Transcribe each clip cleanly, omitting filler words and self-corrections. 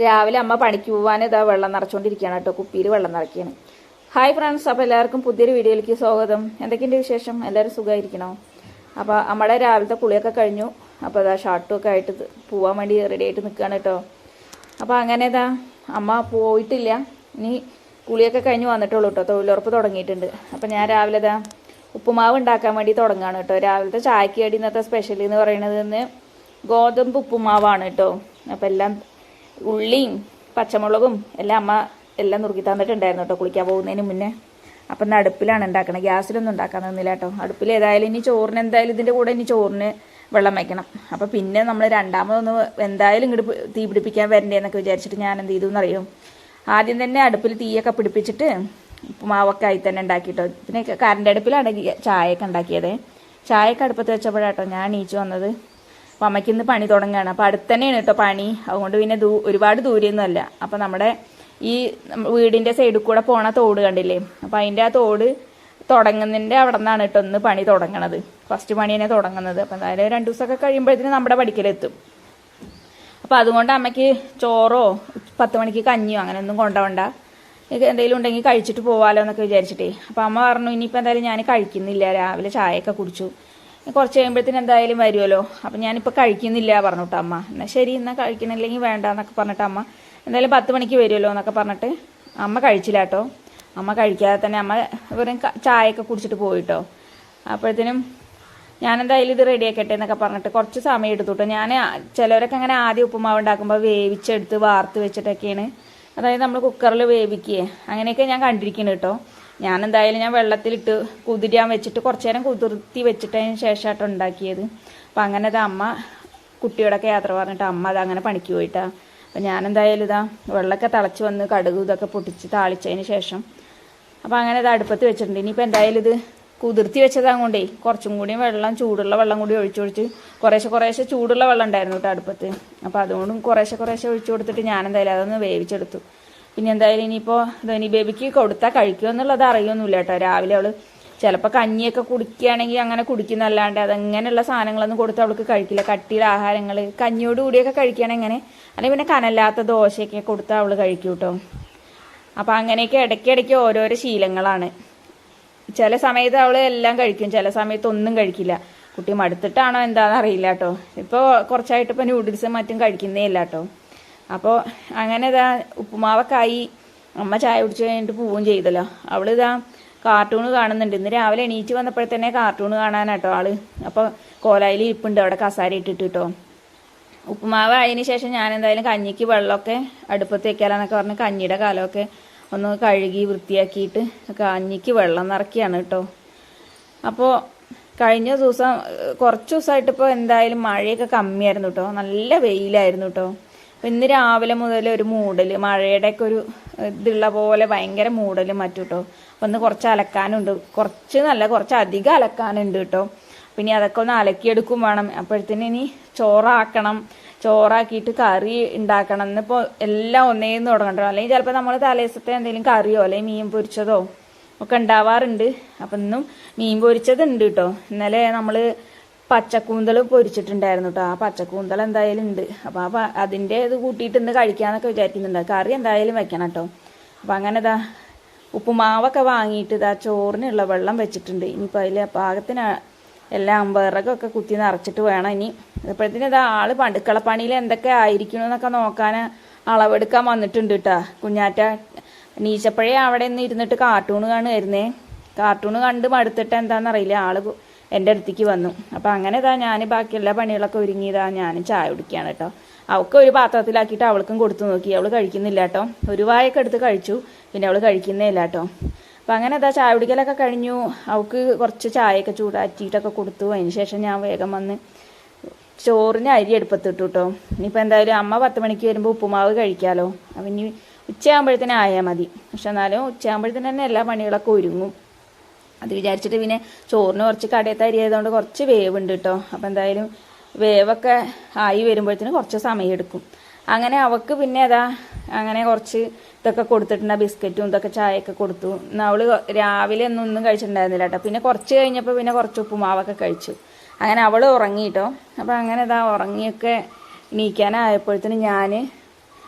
രാവിലെ അമ്മ പണിക്ക് പോകാൻ ഇതാ വെള്ളം നിറച്ചുകൊണ്ടിരിക്കുകയാണ് കേട്ടോ. കുപ്പിയിൽ വെള്ളം നിറയ്ക്കുകയാണ്. ഹായ് ഫ്രണ്ട്സ്, അപ്പോൾ എല്ലാവർക്കും പുതിയൊരു വീഡിയോയിലേക്ക് സ്വാഗതം. എന്തൊക്കെയുണ്ട് വിശേഷം? എല്ലാവരും സുഖമായിരിക്കണോ? അപ്പോൾ നമ്മുടെ രാവിലത്തെ കുളിയൊക്കെ കഴിഞ്ഞു. അപ്പോൾ ഇതാ ഷർട്ടും ഒക്കെ ആയിട്ട് പോകാൻ വേണ്ടി റെഡി ആയിട്ട് നിൽക്കുകയാണ് കേട്ടോ. അപ്പോൾ അങ്ങനെ ഇതാ അമ്മ പോയിട്ടില്ല, ഇനി കുളിയൊക്കെ കഴിഞ്ഞ് വന്നിട്ടുള്ളൂ കേട്ടോ. തൊഴിലുറപ്പ് തുടങ്ങിയിട്ടുണ്ട്. അപ്പോൾ ഞാൻ രാവിലെ ഇതാ ഉപ്പുമാവ് ഉണ്ടാക്കാൻ വേണ്ടി തുടങ്ങുകയാണ് കേട്ടോ. രാവിലത്തെ ചായക്ക് വേണ്ടി ഇന്നത്തെ സ്പെഷ്യൽ എന്ന് പറയുന്നത് ഗോതമ്പ് ഉപ്പുമാവാണ് കേട്ടോ. അപ്പോൾ എല്ലാം ഉള്ളിയും പച്ചമുളകും എല്ലാം അമ്മ എല്ലാം നുറുക്കി തന്നിട്ടുണ്ടായിരുന്നു കേട്ടോ കുളിക്കാൻ പോകുന്നതിന് മുന്നേ. അപ്പം ഇന്ന് അടുപ്പിലാണ് ഉണ്ടാക്കണം, ഗ്യാസിലൊന്നും ഉണ്ടാക്കാൻ നിന്നില്ല കേട്ടോ. അടുപ്പിൽ ഏതായാലും ഇനി ചോറിന് എന്തായാലും ഇതിൻ്റെ കൂടെ ഇനി ചോറിന് വെള്ളം വയ്ക്കണം. അപ്പോൾ പിന്നെ നമ്മൾ രണ്ടാമതൊന്ന് എന്തായാലും ഇങ്ങോട്ട് തീ പിടിപ്പിക്കാൻ വരണ്ടേ എന്നൊക്കെ വിചാരിച്ചിട്ട് ഞാൻ എന്ത് ചെയ്തു എന്നറിയും, ആദ്യം തന്നെ അടുപ്പിൽ തീയൊക്കെ പിടിപ്പിച്ചിട്ട് ഉപ്പുമാവൊക്കെ ആയി തന്നെ ഉണ്ടാക്കിട്ടോ. പിന്നെ കറണ്ട് അടുപ്പിലാണ് ചായയൊക്കെ ഉണ്ടാക്കിയത്. ചായയൊക്കെ അടുപ്പത്ത് വെച്ചപ്പോഴാട്ടോ ഞാൻ എണീച്ച് വന്നത്. അപ്പോൾ അമ്മയ്ക്ക് ഇന്ന് പണി തുടങ്ങുകയാണ്. അപ്പോൾ അടുത്ത് തന്നെയാണ് കേട്ടോ പണി, അതുകൊണ്ട് പിന്നെ ഒരുപാട് ദൂരെയൊന്നുമല്ല. അപ്പോൾ നമ്മുടെ ഈ വീടിൻ്റെ സൈഡിൽ കൂടെ പോണ തോട് കണ്ടില്ലേ, അപ്പോൾ അതിൻ്റെ ആ തോട് തുടങ്ങുന്നതിൻ്റെ അവിടെ നിന്നാണ് കേട്ടോ ഒന്ന് പണി തുടങ്ങണത്. ഫസ്റ്റ് പണി തന്നെ തുടങ്ങുന്നത്. അപ്പോൾ എന്തായാലും 2 ദിവസമൊക്കെ കഴിയുമ്പോഴത്തേന് നമ്മുടെ പടിക്കലെത്തും. അപ്പോൾ അതുകൊണ്ട് അമ്മയ്ക്ക് ചോറോ 10 മണിക്ക് കഞ്ഞിയോ അങ്ങനെ ഒന്നും കൊണ്ടുപോകണ്ട, എന്തെങ്കിലും ഉണ്ടെങ്കിൽ കഴിച്ചിട്ട് പോകാമല്ലോ എന്നൊക്കെ വിചാരിച്ചിട്ടേ. അപ്പോൾ അമ്മ പറഞ്ഞു ഇനിയിപ്പോൾ എന്തായാലും ഞാൻ കഴിക്കുന്നില്ല, രാവിലെ ചായയൊക്കെ കുടിച്ചു, കുറച്ച് കഴിയുമ്പോഴത്തേന് എന്തായാലും വരുമല്ലോ, അപ്പം ഞാനിപ്പോൾ കഴിക്കുന്നില്ല പറഞ്ഞു കേട്ടോ അമ്മ. എന്നാൽ ശരി, എന്നാൽ കഴിക്കണില്ലെങ്കിൽ വേണ്ട എന്നൊക്കെ പറഞ്ഞിട്ട് അമ്മ എന്തായാലും 10 മണിക്ക് വരുമല്ലോ എന്നൊക്കെ പറഞ്ഞിട്ട് അമ്മ കഴിച്ചില്ല കേട്ടോ. അമ്മ കഴിക്കാതെ തന്നെ അമ്മ വെറും ചായയൊക്കെ കുടിച്ചിട്ട് പോയിട്ടോ. അപ്പോഴത്തേനും ഞാനെന്തായാലും ഇത് റെഡിയാക്കട്ടെ എന്നൊക്കെ പറഞ്ഞിട്ട് കുറച്ച് സമയം എടുത്തു കേട്ടോ. ഞാൻ ചിലവരൊക്കെ അങ്ങനെ ആദ്യം ഉപ്പുമാവ് ഉണ്ടാക്കുമ്പോൾ വേവിച്ചെടുത്ത് വാർത്ത് വെച്ചിട്ടൊക്കെയാണ്, അതായത് നമ്മൾ കുക്കറിൽ വേവിക്കുകയെ അങ്ങനെയൊക്കെ ഞാൻ കണ്ടിരിക്കുന്നു കേട്ടോ. ഞാനെന്തായാലും ഞാൻ വെള്ളത്തിലിട്ട് കുതിരാൻ വെച്ചിട്ട് കുറച്ച് നേരം കുതിർത്തി വെച്ചിട്ടതിന് ശേഷമായിട്ട് ഉണ്ടാക്കിയത്. അപ്പം അങ്ങനെ ഇത് അമ്മ കുട്ടിയോടൊക്കെ യാത്ര പറഞ്ഞിട്ട് അമ്മ അത് അങ്ങനെ പണിക്ക് പോയിട്ടാണ്. അപ്പം ഞാനെന്തായാലും ഇതാ വെള്ളമൊക്കെ തിളച്ച് വന്ന് കടുക് ഇതൊക്കെ പൊട്ടിച്ച് താളിച്ചതിന് ശേഷം അപ്പം അങ്ങനെ ഇത് അടുപ്പത്ത് വെച്ചിട്ടുണ്ട്. ഇനിയിപ്പോൾ എന്തായാലും ഇത് കുതിർത്തി വെച്ചതാകൊണ്ടേ കുറച്ചും കൂടി വെള്ളം, ചൂടുള്ള വെള്ളം കൂടി ഒഴിച്ചൊഴിച്ച് കുറേശ്ശെ ചൂടുള്ള വെള്ളം ഉണ്ടായിരുന്നു കേട്ടോ അടുപ്പത്ത്. അപ്പോൾ അതുകൊണ്ടും കുറേശ്ശെ ഒഴിച്ചു കൊടുത്തിട്ട് ഞാനെന്തായാലും അതൊന്ന് വേവിച്ചെടുത്തു. പിന്നെ എന്തായാലും ഇനിയിപ്പോൾ ധനി ബേബിക്ക് കൊടുത്താൽ കഴിക്കുമോ എന്നുള്ളത് അറിയൊന്നുമില്ല കേട്ടോ. രാവിലെ അവൾ ചിലപ്പോൾ കഞ്ഞിയൊക്കെ കുടിക്കുകയാണെങ്കിൽ അങ്ങനെ കുടിക്കുന്നല്ലാണ്ട് അതങ്ങനെയുള്ള സാധനങ്ങളൊന്നും കൊടുത്ത് അവൾക്ക് കഴിക്കില്ല. കട്ടിയുള്ള ആഹാരങ്ങൾ കഞ്ഞിയോട് കൂടിയൊക്കെ കഴിക്കുകയാണെങ്കിൽ എങ്ങനെ, അല്ലെങ്കിൽ പിന്നെ കനല്ലാത്ത ദോശയൊക്കെ കൊടുത്താൽ അവൾ കഴിക്കും കേട്ടോ. അപ്പോൾ അങ്ങനെയൊക്കെ ഇടയ്ക്കിടയ്ക്ക് ഓരോരോ ശീലങ്ങളാണ്. ചില സമയത്ത് അവൾ എല്ലാം കഴിക്കും, ചില സമയത്ത് ഒന്നും കഴിക്കില്ല. കുട്ടി മടുത്തിട്ടാണോ എന്താണെന്ന് അറിയില്ല കേട്ടോ. ഇപ്പോൾ കുറച്ചായിട്ട് ഇപ്പോൾ നൂഡിൽസും മറ്റും കഴിക്കുന്നേ ഇല്ല കേട്ടോ. അപ്പോൾ അങ്ങനെ ഇതാ ഉപ്പുമാവൊക്കെ ആയി. അമ്മ ചായ കുടിച്ച് കഴിഞ്ഞിട്ട് പോവുകയും ചെയ്തല്ലോ. അവളിതാ കാർട്ടൂൺ കാണുന്നുണ്ട്. ഇന്ന് രാവിലെ എണീറ്റ് വന്നപ്പോഴത്തന്നെ കാർട്ടൂൺ കാണാനാട്ടോ ആള്. അപ്പോൾ കോലായിൽ ഇരിപ്പുണ്ട് അവിടെ കസാര ഇട്ടിട്ട് കേട്ടോ. ഉപ്പുമാവ് ആയതിന് ശേഷം ഞാൻ എന്തായാലും കഞ്ഞിക്ക് വെള്ളമൊക്കെ അടുപ്പത്ത് വെക്കാലെന്നൊക്കെ പറഞ്ഞ് കഞ്ഞിയുടെ കാലമൊക്കെ ഒന്ന് കഴുകി വൃത്തിയാക്കിയിട്ട് കഞ്ഞിക്ക് വെള്ളം നിറയ്ക്കുകയാണ് കേട്ടോ. അപ്പോൾ കഴിഞ്ഞ ദിവസം കുറച്ച് ദിവസമായിട്ട് ഇപ്പോൾ എന്തായാലും മഴയൊക്കെ കമ്മിയായിരുന്നു കേട്ടോ, നല്ല വെയിലായിരുന്നു കേട്ടോ. അപ്പം ഇന്ന് രാവിലെ മുതൽ ഒരു മൂടൽ, മഴയുടെയൊക്കെ ഒരു ഇതുള്ള പോലെ ഭയങ്കര മൂടലും മറ്റും കേട്ടോ. അപ്പം ഇന്ന് കുറച്ച് അലക്കാനുണ്ട്, കുറച്ച് അധികം അലക്കാനുണ്ട് കേട്ടോ. പിന്നെ അതൊക്കെ ഒന്ന് അലക്കിയെടുക്കും വേണം. അപ്പോഴത്തേന് ഇനി ചോറാക്കിയിട്ട് കറി ഉണ്ടാക്കണം. എന്നിപ്പോൾ എല്ലാം ഒന്നേന്ന് തുടങ്ങണ്ടോ, അല്ലെങ്കിൽ ചിലപ്പോൾ നമ്മൾ തലേദിവസത്തെ എന്തെങ്കിലും കറിയോ അല്ലെങ്കിൽ മീൻ പൊരിച്ചതോ ഒക്കെ ഉണ്ടാവാറുണ്ട്. അപ്പം ഇന്നും മീൻ പൊരിച്ചത് ഉണ്ട് കേട്ടോ. ഇന്നലെ നമ്മൾ പച്ചക്കൂന്തൽ പൊരിച്ചിട്ടുണ്ടായിരുന്നു കേട്ടോ. ആ പച്ചക്കൂന്തൽ എന്തായാലും ഉണ്ട്. അപ്പോൾ അതിൻ്റെ ഇത് കൂട്ടിയിട്ട് ഇന്ന് കഴിക്കാമെന്നൊക്കെ വിചാരിക്കുന്നുണ്ട്. കറി എന്തായാലും വെക്കണം കേട്ടോ. അപ്പം അങ്ങനെ ഇതാ ഉപ്പുമാവൊക്കെ വാങ്ങിയിട്ട് ഇതാ ചോറിനുള്ള വെള്ളം വെച്ചിട്ടുണ്ട്. ഇനിയിപ്പോൾ അതിൽ പാകത്തിന് എല്ലാം വിറകൊക്കെ കുത്തി നിറച്ചിട്ട് വേണം ഇനി. ഇപ്പോഴത്തേന് ഇതാ ആള് അടുക്കളപ്പണിയിൽ എന്തൊക്കെ ആയിരിക്കണമെന്നൊക്കെ നോക്കാൻ അളവെടുക്കാൻ വന്നിട്ടുണ്ട് കേട്ടോ. കുഞ്ഞാറ്റ നീച്ചപ്പോഴേ അവിടെ നിന്ന് ഇരുന്നിട്ട് കാർട്ടൂൺ കാണുമായിരുന്നേ. കാർട്ടൂൺ കണ്ട് മടുത്തിട്ട് എന്താണെന്നറിയില്ല ആള് എൻ്റെ അടുത്തേക്ക് വന്നു. അപ്പം അങ്ങനെ ഇതാ ഞാൻ ബാക്കി എല്ലാ പണികളൊക്കെ ഒരുങ്ങിയതാ ഞാനും ചായ കുടിക്കുകയാണ് കേട്ടോ. അവൾക്ക് ഒരു പാത്രത്തിലാക്കിയിട്ട് അവൾക്കും കൊടുത്തു നോക്കി. അവൾ കഴിക്കുന്നില്ല കേട്ടോ. ഒരു വായൊക്കെ എടുത്ത് കഴിച്ചു, പിന്നെ അവൾ കഴിക്കുന്നേ ഇല്ല കേട്ടോ. അപ്പം അങ്ങനെ ഇതാ ചായ കുടിക്കലൊക്കെ കഴിഞ്ഞു. അവൾക്ക് കുറച്ച് ചായയൊക്കെ ചൂടാറ്റിയിട്ടൊക്കെ കൊടുത്തു. അതിന് ശേഷം ഞാൻ വേഗം വന്ന് ചോറിന് അരി എടുപ്പത്തിട്ടു കേട്ടോ. ഇനിയിപ്പോൾ എന്തായാലും അമ്മ 10 മണിക്ക് വരുമ്പോൾ ഉപ്പുമാവ് കഴിക്കാമല്ലോ. അപ്പം ഇനി ഉച്ചയാകുമ്പോഴത്തേനും ആയാൽ മതി. പക്ഷെ എന്നാലും ഉച്ചയാകുമ്പോഴത്തേന് തന്നെ എല്ലാ പണികളൊക്കെ ഒരുങ്ങും. അത് വിചാരിച്ചിട്ട് പിന്നെ ചോറിന് കുറച്ച് കടയത്തെ അരി ആയതുകൊണ്ട് കുറച്ച് വേവുണ്ട് കേട്ടോ. അപ്പം എന്തായാലും വേവൊക്കെ ആയി വരുമ്പോഴത്തേനും കുറച്ച് സമയം എടുക്കും. അങ്ങനെ അവൾക്ക് പിന്നെ അതാ അങ്ങനെ കുറച്ച് ഇതൊക്കെ കൊടുത്തിട്ടുണ്ട്, ബിസ്ക്കറ്റും ഇതൊക്കെ ചായയൊക്കെ കൊടുത്തു. എന്നാൽ അവൾ രാവിലെ ഒന്നും കഴിച്ചിട്ടുണ്ടായിരുന്നില്ല കേട്ടോ. പിന്നെ കുറച്ച് കഴിഞ്ഞപ്പോൾ പിന്നെ കുറച്ച് ഉപ്പുമാവൊക്കെ കഴിച്ചു. അങ്ങനെ അവൾ ഉറങ്ങി കേട്ടോ. അപ്പം അങ്ങനെ ഇതാ ഉറങ്ങിയൊക്കെ എണീക്കാനായപ്പോഴത്തേനും ഞാൻ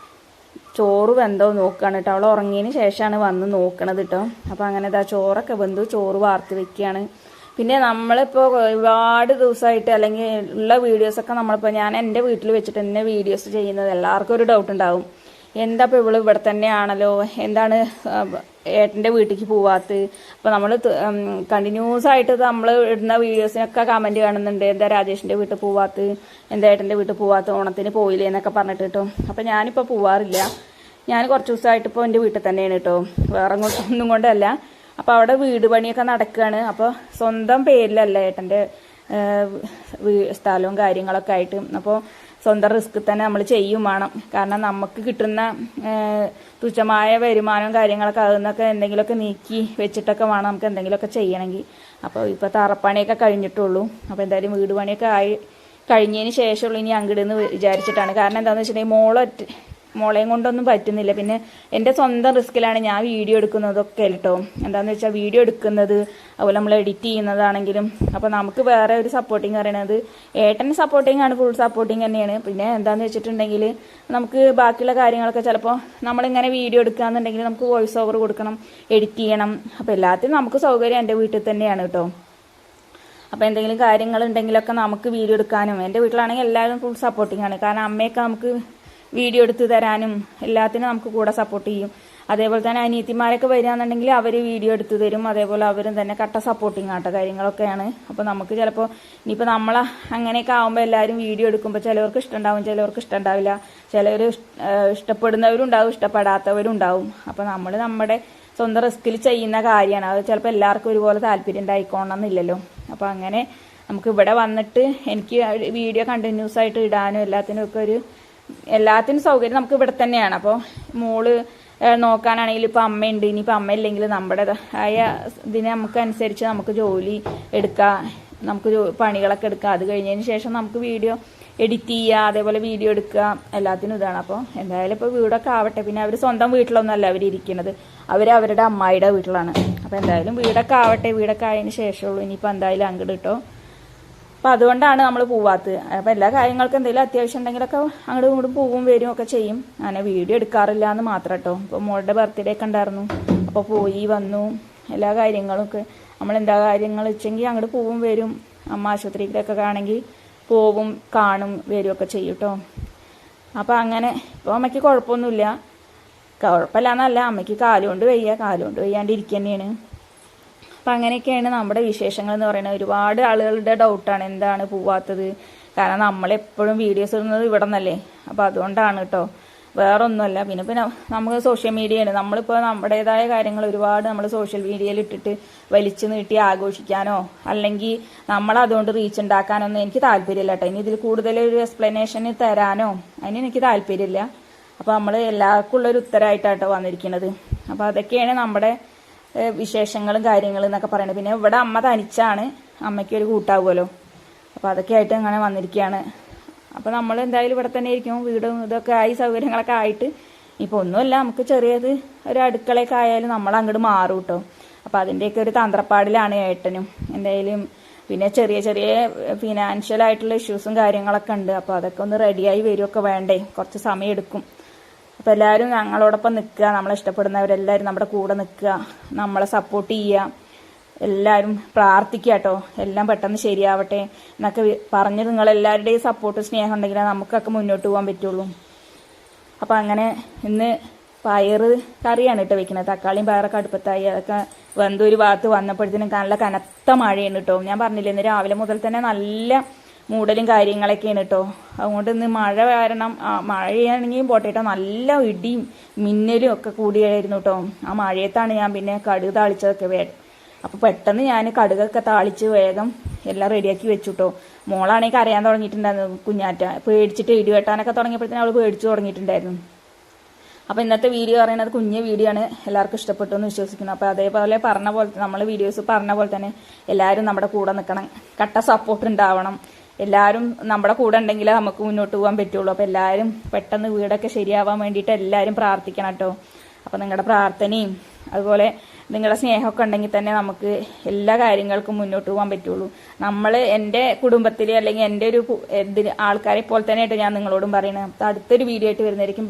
ചോറ് വെന്തോ നോക്കുകയാണ് കേട്ടോ. അവൾ ഉറങ്ങിയതിന് ശേഷമാണ് വന്ന് നോക്കണത് കേട്ടോ. അപ്പോൾ അങ്ങനെ ഇതാ ചോറൊക്കെ വെന്തു, ചോറ് വാർത്ത് വെക്കുകയാണ്. പിന്നെ നമ്മളിപ്പോൾ ഒരുപാട് ദിവസമായിട്ട് അല്ലെങ്കിൽ ഉള്ള വീഡിയോസൊക്കെ നമ്മളിപ്പോൾ ഞാൻ എൻ്റെ വീട്ടിൽ വെച്ചിട്ട് തന്നെ വീഡിയോസ് ചെയ്യുന്നത് എല്ലാവർക്കും ഒരു ഡൗട്ട് ഉണ്ടാവും. എന്താ ഇപ്പോൾ ഇവള് ഇവിടെ തന്നെയാണല്ലോ, എന്താണ് ഏട്ടൻ്റെ വീട്ടിലേക്ക് പോവാത്തത്? അപ്പോൾ നമ്മൾ കണ്ടിന്യൂസ് ആയിട്ട് നമ്മൾ ഇടുന്ന വീഡിയോസിനൊക്കെ കമൻറ്റ് കാണുന്നുണ്ട്, എന്താ രാജേഷിൻ്റെ വീട്ടിൽ പോവാത്തത്, എന്താ ഏട്ടൻ്റെ വീട്ടിൽ പോവാത്തത്, ഓണത്തിന് പോയില്ലേ എന്നൊക്കെ പറഞ്ഞിട്ട് കേട്ടോ. അപ്പോൾ ഞാനിപ്പോൾ പോവാറില്ല. ഞാൻ കുറച്ച് ദിവസമായിട്ട് ഇപ്പോൾ എൻ്റെ വീട്ടിൽ തന്നെയാണ് കേട്ടോ, വേറെ ഒന്നും കൊണ്ടല്ല. അപ്പോൾ അവിടെ വീട് പണിയൊക്കെ നടക്കുകയാണ്. അപ്പോൾ സ്വന്തം പേരിലല്ല ഏട്ടൻ്റെ സ്ഥലവും കാര്യങ്ങളൊക്കെ ആയിട്ട്. അപ്പോൾ സ്വന്തം റിസ്ക് തന്നെ നമ്മൾ ചെയ്യും വേണം. കാരണം നമുക്ക് കിട്ടുന്ന തുച്ഛമായ വരുമാനവും കാര്യങ്ങളൊക്കെ അതിൽ എന്തെങ്കിലുമൊക്കെ നീക്കി വെച്ചിട്ടൊക്കെ വേണം നമുക്ക് എന്തെങ്കിലുമൊക്കെ ചെയ്യണമെങ്കിൽ. അപ്പോൾ ഇപ്പോൾ തറപ്പണിയൊക്കെ കഴിഞ്ഞിട്ടുള്ളൂ. അപ്പോൾ എന്തായാലും വീട് പണിയൊക്കെ കഴിഞ്ഞതിന് ശേഷമുള്ളൂ ഇനി അങ്ങോട്ട് വിചാരിച്ചിട്ടാണ്. കാരണം എന്താണെന്ന് വെച്ചിട്ടുണ്ടെങ്കിൽ മോളെയും കൊണ്ടൊന്നും പറ്റുന്നില്ല. പിന്നെ എൻ്റെ സ്വന്തം റിസ്കിലാണ് ഞാൻ വീഡിയോ എടുക്കുന്നതൊക്കെ കേട്ടോ. എന്താണെന്ന് വെച്ചാൽ വീഡിയോ എടുക്കുന്നത് അതുപോലെ നമ്മൾ എഡിറ്റ് ചെയ്യുന്നതാണെങ്കിലും. അപ്പോൾ നമുക്ക് വേറെ ഒരു സപ്പോർട്ടിങ് പറയണത് ഏട്ടന് സപ്പോർട്ടിങ് ആണ്, ഫുൾ സപ്പോർട്ടിങ് തന്നെയാണ്. പിന്നെ എന്താണെന്ന് വെച്ചിട്ടുണ്ടെങ്കിൽ നമുക്ക് ബാക്കിയുള്ള കാര്യങ്ങളൊക്കെ ചിലപ്പോൾ നമ്മളിങ്ങനെ വീഡിയോ എടുക്കുകയെന്നുണ്ടെങ്കിൽ നമുക്ക് വോയിസ് ഓവർ കൊടുക്കണം, എഡിറ്റ് ചെയ്യണം. അപ്പോൾ എല്ലാത്തിനും നമുക്ക് സൗകര്യം എൻ്റെ വീട്ടിൽ തന്നെയാണ് കേട്ടോ. അപ്പോൾ എന്തെങ്കിലും കാര്യങ്ങളുണ്ടെങ്കിലൊക്കെ നമുക്ക് വീഡിയോ എടുക്കാനും, എൻ്റെ വീട്ടിലാണെങ്കിൽ എല്ലാവരും ഫുൾ സപ്പോർട്ടിങ് ആണ്. കാരണം അമ്മയൊക്കെ നമുക്ക് വീഡിയോ എടുത്ത് തരാനും എല്ലാത്തിനും നമുക്ക് കൂടെ സപ്പോർട്ട് ചെയ്യും. അതേപോലെ തന്നെ അനിയത്തിമാരൊക്കെ വരികയാണെന്നുണ്ടെങ്കിൽ അവർ വീഡിയോ എടുത്ത് തരും. അതേപോലെ അവരും തന്നെ കട്ട സപ്പോർട്ടിങ് ആട്ടോ കാര്യങ്ങളൊക്കെയാണ്. അപ്പോൾ നമുക്ക് ചിലപ്പോൾ ഇനിയിപ്പോൾ നമ്മൾ അങ്ങനെയൊക്കെ ആകുമ്പോൾ എല്ലാവരും വീഡിയോ എടുക്കുമ്പോൾ ചിലവർക്ക് ഇഷ്ടമുണ്ടാവും, ചിലവർക്ക് ഇഷ്ടമുണ്ടാവില്ല. ചിലവർ ഇഷ്ടപ്പെടുന്നവരും ഉണ്ടാവും, ഇഷ്ടപ്പെടാത്തവരും ഉണ്ടാവും. അപ്പോൾ നമ്മൾ നമ്മുടെ സ്വന്തം റിസ്കിൽ ചെയ്യുന്ന കാര്യമാണ്. അത് ചിലപ്പോൾ എല്ലാവർക്കും ഒരുപോലെ താല്പര്യം ഉണ്ടായിക്കോണമെന്നില്ലല്ലോ. അപ്പോൾ അങ്ങനെ നമുക്ക് ഇവിടെ വന്നിട്ട് എനിക്ക് വീഡിയോ കണ്ടിന്യൂസ് ആയിട്ട് ഇടാനും എല്ലാത്തിനും സൗകര്യം നമുക്ക് ഇവിടെ തന്നെയാണ്. അപ്പോൾ മോള് നോക്കാനാണെങ്കിൽ ഇപ്പോൾ അമ്മയുണ്ട്. ഇനിയിപ്പോൾ അമ്മ ഇല്ലെങ്കിൽ നമ്മുടേതായ ഇതിനെ നമുക്ക് അനുസരിച്ച് നമുക്ക് ജോലി എടുക്കാം, നമുക്ക് പണികളൊക്കെ എടുക്കാം. അത് കഴിഞ്ഞതിന് ശേഷം നമുക്ക് വീഡിയോ എഡിറ്റ് ചെയ്യുക, അതേപോലെ വീഡിയോ എടുക്കുക, എല്ലാത്തിനും ഇതാണ്. അപ്പോൾ എന്തായാലും ഇപ്പോൾ വീടൊക്കെ ആവട്ടെ. പിന്നെ അവർ സ്വന്തം വീട്ടിലൊന്നുമല്ല അവരിയ്ക്കുന്നത്, അവരുടെ അമ്മായിയുടെ വീട്ടിലാണ്. അപ്പോൾ എന്തായാലും വീടൊക്കെ ആവട്ടെ. വീടൊക്കെ ആയതിന് ശേഷമുള്ളൂ ഇനിയിപ്പോൾ എന്തായാലും അങ്ങോട്ട് കേട്ടോ. അപ്പോൾ അതുകൊണ്ടാണ് നമ്മൾ പോവാത്തത്. അപ്പോൾ എല്ലാ കാര്യങ്ങൾക്കും എന്തെങ്കിലും അത്യാവശ്യം ഉണ്ടെങ്കിലൊക്കെ അങ്ങോട്ടും ഇങ്ങോട്ടും പോവും വരും ഒക്കെ ചെയ്യും. അങ്ങനെ വീഡിയോ എടുക്കാറില്ല എന്ന് മാത്രം കേട്ടോ. ഇപ്പോൾ മോളുടെ ബർത്ത്ഡേ ഒക്കെ ഉണ്ടായിരുന്നു, അപ്പോൾ പോയി വന്നു. എല്ലാ കാര്യങ്ങളൊക്കെ നമ്മൾ എന്താ കാര്യങ്ങൾ വെച്ചെങ്കിൽ അങ്ങോട്ട് പോവും വരും. അമ്മ ആശുപത്രിയിലൊക്കെ ആണെങ്കിൽ പോവും, കാണും, വരും ഒക്കെ ചെയ്യും കേട്ടോ. അപ്പോൾ അങ്ങനെ ഇപ്പോൾ അമ്മയ്ക്ക് കുഴപ്പമൊന്നുമില്ല. കുഴപ്പമില്ല എന്നല്ല, അമ്മയ്ക്ക് കാലുകൊണ്ട് വയ്യാണ്ടിരിക്കുക തന്നെയാണ്. അപ്പം അങ്ങനെയൊക്കെയാണ് നമ്മുടെ വിശേഷങ്ങൾ എന്ന് പറയുന്നത്. ഒരുപാട് ആളുകളുടെ ഡൗട്ടാണ് എന്താണ് പോവാത്തത്. കാരണം നമ്മളെപ്പോഴും വീഡിയോസ് ഇടുന്നത് ഇവിടെ നിന്നല്ലേ. അപ്പോൾ അതുകൊണ്ടാണ് കേട്ടോ, വേറെ ഒന്നുമല്ല. പിന്നെ നമുക്ക് സോഷ്യൽ മീഡിയയാണ്. നമ്മളിപ്പോൾ നമ്മുടേതായ കാര്യങ്ങൾ ഒരുപാട് നമ്മൾ സോഷ്യൽ മീഡിയയിൽ ഇട്ടിട്ട് വലിച്ചു നീട്ടി ആഘോഷിക്കാനോ അല്ലെങ്കിൽ നമ്മളതുകൊണ്ട് റീച്ച് ഉണ്ടാക്കാനൊന്നും എനിക്ക് താല്പര്യമില്ല കേട്ടോ. ഇനി ഇതിൽ കൂടുതൽ ഒരു എക്സ്പ്ലനേഷൻ തരാനോ അതിന് എനിക്ക് താല്പര്യമില്ല. അപ്പോൾ നമ്മൾ എല്ലാവർക്കും ഉള്ളൊരു ഉത്തരമായിട്ടാട്ടോ വന്നിരിക്കുന്നത്. അപ്പോൾ അതൊക്കെയാണ് നമ്മുടെ വിശേഷങ്ങളും കാര്യങ്ങളും എന്നൊക്കെ പറയുന്നത്. പിന്നെ ഇവിടെ അമ്മ തനിച്ചാണ്, അമ്മയ്ക്ക് ഒരു കൂട്ടാവുമല്ലോ. അപ്പോൾ അതൊക്കെ ആയിട്ട് അങ്ങനെ വന്നിരിക്കുകയാണ്. അപ്പോൾ നമ്മൾ എന്തായാലും ഇവിടെ തന്നെ ഇരിക്കും. വീടും ഇതൊക്കെ ആയി, സൗകര്യങ്ങളൊക്കെ ആയിട്ട് ഇപ്പോൾ ഒന്നുമില്ല, നമുക്ക് ചെറിയത് ഒരു അടുക്കളയൊക്കെ ആയാലും നമ്മൾ അങ്ങോട്ട് മാറും കേട്ടോ. അപ്പോൾ അതിൻ്റെയൊക്കെ ഒരു തന്ത്രപ്പാടിലാണ് ഏട്ടനും എന്തായാലും. പിന്നെ ചെറിയ ഫിനാൻഷ്യൽ ആയിട്ടുള്ള ഇഷ്യൂസും കാര്യങ്ങളൊക്കെ ഉണ്ട്. അപ്പോൾ അതൊക്കെ ഒന്ന് റെഡിയായി വരുമൊക്കെ വേണ്ടേ, കുറച്ച് സമയം എടുക്കും. അപ്പോൾ എല്ലാവരും ഞങ്ങളോടൊപ്പം നിൽക്കുക, നമ്മളെ ഇഷ്ടപ്പെടുന്നവരെല്ലാവരും നമ്മുടെ കൂടെ നിൽക്കുക, നമ്മളെ സപ്പോർട്ട് ചെയ്യുക, എല്ലാവരും പ്രാർത്ഥിക്കുക കേട്ടോ. എല്ലാം പെട്ടെന്ന് ശരിയാവട്ടെ എന്നൊക്കെ പറഞ്ഞ് നിങ്ങളെല്ലാവരുടെയും സപ്പോർട്ട് സ്നേഹം ഉണ്ടെങ്കിൽ നമുക്കൊക്കെ മുന്നോട്ട് പോകാൻ പറ്റുള്ളൂ. അപ്പോൾ അങ്ങനെ ഇന്ന് പയറ് കറിയാണ് കേട്ടോ വെക്കുന്നത്. തക്കാളിയും പയറൊക്കെ അടുപ്പത്തായി, അതൊക്കെ വെന്തൊരു ഭാഗത്ത് വന്നപ്പോഴത്തേനും നല്ല കനത്ത മഴയാണ് കേട്ടോ. ഞാൻ പറഞ്ഞില്ലേ, ഇന്ന് രാവിലെ മുതൽ തന്നെ നല്ല മൂടലും കാര്യങ്ങളൊക്കെയാണ് കേട്ടോ. അതുകൊണ്ട് ഇന്ന് മഴ കാരണം, മഴയാണെങ്കിൽ പോട്ടെ, നല്ല ഇടിയും മിന്നലും ഒക്കെ കൂടിയായിരുന്നു കേട്ടോ. ആ മഴയത്താണ് ഞാൻ പിന്നെ കടുക് താളിച്ചതൊക്കെ അപ്പോൾ പെട്ടെന്ന് ഞാൻ കടുകൊക്കെ താളിച്ച് വേഗം എല്ലാം റെഡിയാക്കി വെച്ചു കേട്ടോ. മോളാണെങ്കിൽ കരയാൻ തുടങ്ങിയിട്ടുണ്ടായിരുന്നു, കുഞ്ഞാറ്റ പേടിച്ചിട്ട് ഇടി വെട്ടാനൊക്കെ തുടങ്ങിയപ്പോഴത്തേനും അവൾ പേടിച്ചു തുടങ്ങിയിട്ടുണ്ടായിരുന്നു. അപ്പോൾ ഇന്നത്തെ വീഡിയോ പറയുന്നത് കുഞ്ഞ് വീഡിയോ ആണ്, എല്ലാവർക്കും ഇഷ്ടപ്പെട്ടു എന്ന് വിശ്വസിക്കുന്നു. അപ്പോൾ അതേപോലെ പറഞ്ഞ പോലെ നമ്മൾ വീഡിയോസ് പറഞ്ഞ പോലെ തന്നെ എല്ലാവരും നമ്മുടെ കൂടെ നിൽക്കണം, കട്ട സപ്പോർട്ട് ഉണ്ടാവണം. എല്ലാവരും നമ്മുടെ കൂടെ ഉണ്ടെങ്കിലേ നമുക്ക് മുന്നോട്ട് പോകാൻ പറ്റുള്ളൂ. അപ്പോൾ എല്ലാവരും പെട്ടെന്ന് വീടൊക്കെ ശരിയാവാൻ വേണ്ടിയിട്ട് എല്ലാവരും പ്രാർത്ഥിക്കണം കേട്ടോ. അപ്പോൾ നിങ്ങളുടെ പ്രാർത്ഥനയും അതുപോലെ നിങ്ങളുടെ സ്നേഹമൊക്കെ ഉണ്ടെങ്കിൽ തന്നെ നമുക്ക് എല്ലാ കാര്യങ്ങൾക്കും മുന്നോട്ട് പോകാൻ പറ്റുള്ളൂ. നമ്മൾ എൻ്റെ കുടുംബത്തിൽ അല്ലെങ്കിൽ എൻ്റെ ഒരു ആൾക്കാരെ പോലെ തന്നെയായിട്ട് ഞാൻ നിങ്ങളോടും പറയുന്നത്. അടുത്തൊരു വീഡിയോ ആയിട്ട് വരുന്നതായിരിക്കും.